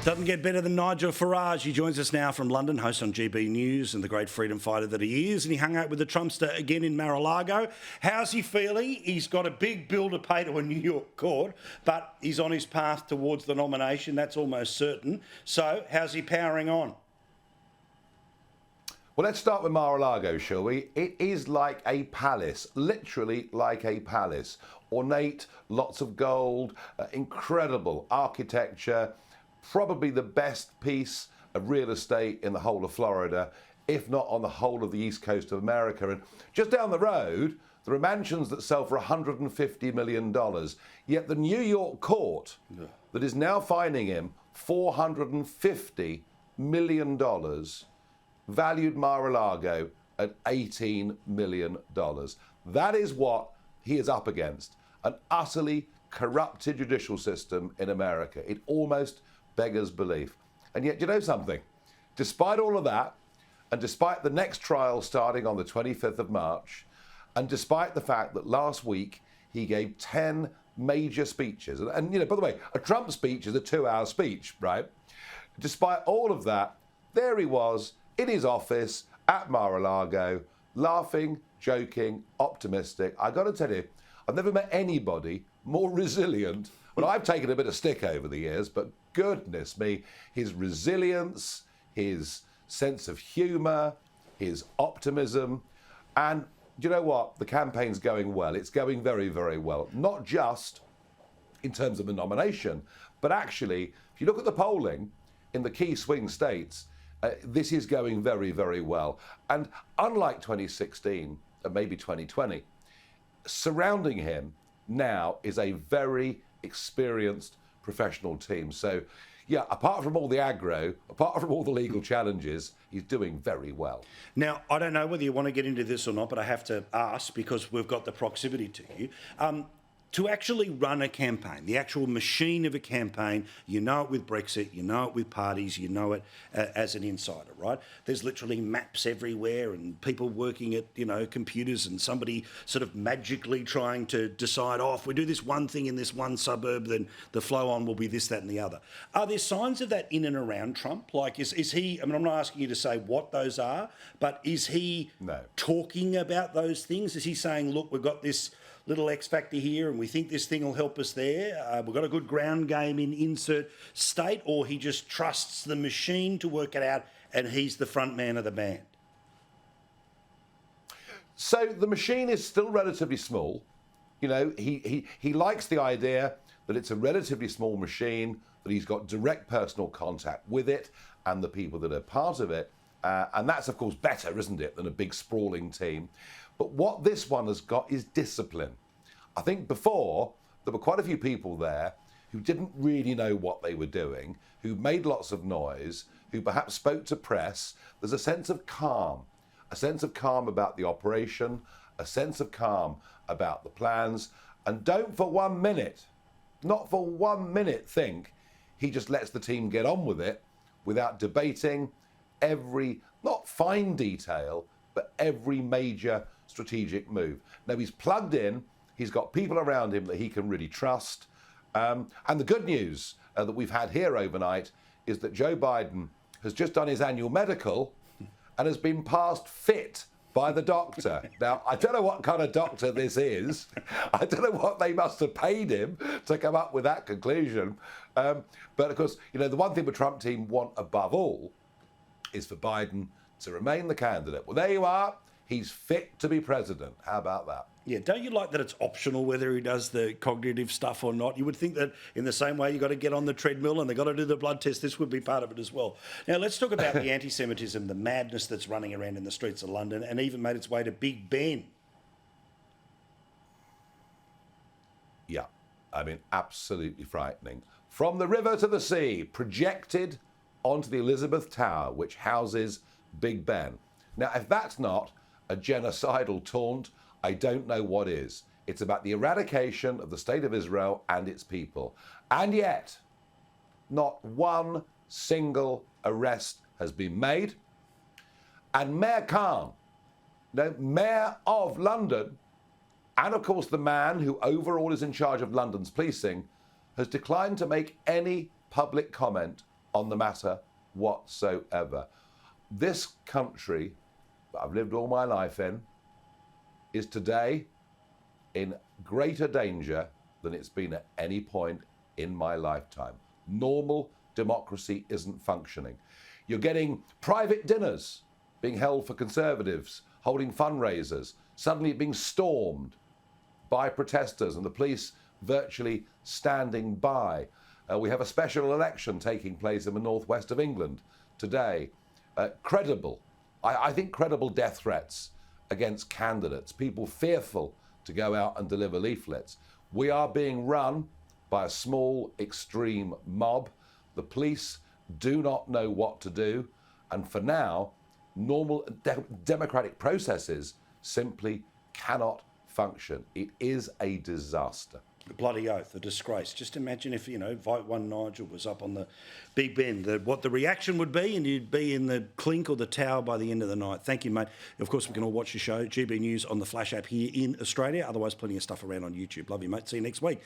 Doesn't get better than Nigel Farage. He joins us now from London, host on GB News and the great freedom fighter that he is. And he hung out with the Trumpster again in Mar-a-Lago. How's he feeling? He's got a big bill to pay to a New York court, but he's on his path towards the nomination. That's almost certain. So how's he powering on? Well, let's start with Mar-a-Lago, shall we? It is like a palace, literally like a palace. Ornate, lots of gold, incredible architecture, probably the best piece of real estate in the whole of Florida, if not on the whole of the east coast of America. And just down the road, there are mansions that sell for $150 million. Yet the New York court that is now fining him $450 million valued Mar-a-Lago at $18 million. That is what he is up against, an utterly corrupted judicial system in America. It almost beggars belief. And yet, you know something? Despite all of that, and despite the next trial starting on the 25th of March, and despite the fact that last week he gave 10 major speeches, and you know, by the way, a Trump speech is a 2-hour speech, right? Despite all of that, there he was in his office at Mar-a-Lago, laughing, joking, optimistic. I got to tell you, I've never met anybody more resilient. Well, I've taken a bit of stick over the years, but goodness me, his resilience, his sense of humour, his optimism, and do you know what? The campaign's going well. It's going very, very well. Not just in terms of the nomination, but actually, if you look at the polling in the key swing states, this is going very, very well. And unlike 2016 and maybe 2020, surrounding him now is a very experienced professional team. So, yeah, apart from all the agro, apart from all the legal challenges, he's doing very well. Now, I don't know whether you want to get into this or not, but I have to ask because we've got the proximity to you. To actually run a campaign, the actual machine of a campaign, you know it with Brexit, you know it with parties, you know it as an insider, right? There's literally maps everywhere and people working at, you know, computers and somebody sort of magically trying to decide, oh, if we do this one thing in this one suburb, then the flow on will be this, that and the other. Are there signs of that in and around Trump? Like, is he, I mean, I'm not asking you to say what those are, but is he talking about those things? Is he saying, look, we've got this little X factor here and we think this thing will help us there? We've got a good ground game in insert state, or he just trusts the machine to work it out and he's the front man of the band? So the machine is still relatively small. You know, he likes the idea that it's a relatively small machine, that he's got direct personal contact with it and the people that are part of it. And that's, of course, better, isn't it, than a big sprawling team. But what this one has got is discipline. I think before, there were quite a few people there who didn't really know what they were doing, who made lots of noise, who perhaps spoke to press. There's a sense of calm about the operation, a sense of calm about the plans. And don't for 1 minute, not for 1 minute, think he just lets the team get on with it without debating every, not fine detail, but every major strategic move. Now, he's plugged in, he's got people around him that he can really trust. And the good news that we've had here overnight is that Joe Biden has just done his annual medical and has been passed fit by the doctor. Now, I don't know what kind of doctor this is. I don't know what they must have paid him to come up with that conclusion. But of course, you know, the one thing the Trump team want above all is for Biden to remain the candidate. Well, there you are. He's fit to be president. How about that? Yeah, don't you like that it's optional whether he does the cognitive stuff or not? You would think that in the same way you've got to get on the treadmill and they've got to do the blood test, this would be part of it as well. Now, let's talk about the anti-Semitism, the madness that's running around in the streets of London and even made its way to Big Ben. Yeah, I mean, absolutely frightening. From the river to the sea, projected onto the Elizabeth Tower, which houses Big Ben. Now, if that's not a genocidal taunt, I don't know what is. It's about the eradication of the state of Israel and its people. And yet, not one single arrest has been made. And Mayor Khan, Mayor of London, and of course the man who overall is in charge of London's policing, has declined to make any public comment on the matter whatsoever. This country that I've lived all my life in is today in greater danger than it's been at any point in my lifetime. Normal democracy isn't functioning. You're getting private dinners being held for Conservatives, holding fundraisers, suddenly being stormed by protesters and the police virtually standing by. We have a special election taking place in the northwest of England today. I think credible death threats against candidates, people fearful to go out and deliver leaflets. We are being run by a small extreme mob. The police do not know what to do, and for now, normal democratic processes simply cannot function. It is a disaster. Bloody oath, a disgrace. Just imagine if, Vote 1 Nigel was up on the Big Ben, what the reaction would be, and you'd be in the clink or the tower by the end of the night. Thank you, mate. Of course, we can all watch the show, GB News on the Flash app here in Australia. Otherwise, plenty of stuff around on YouTube. Love you, mate. See you next week.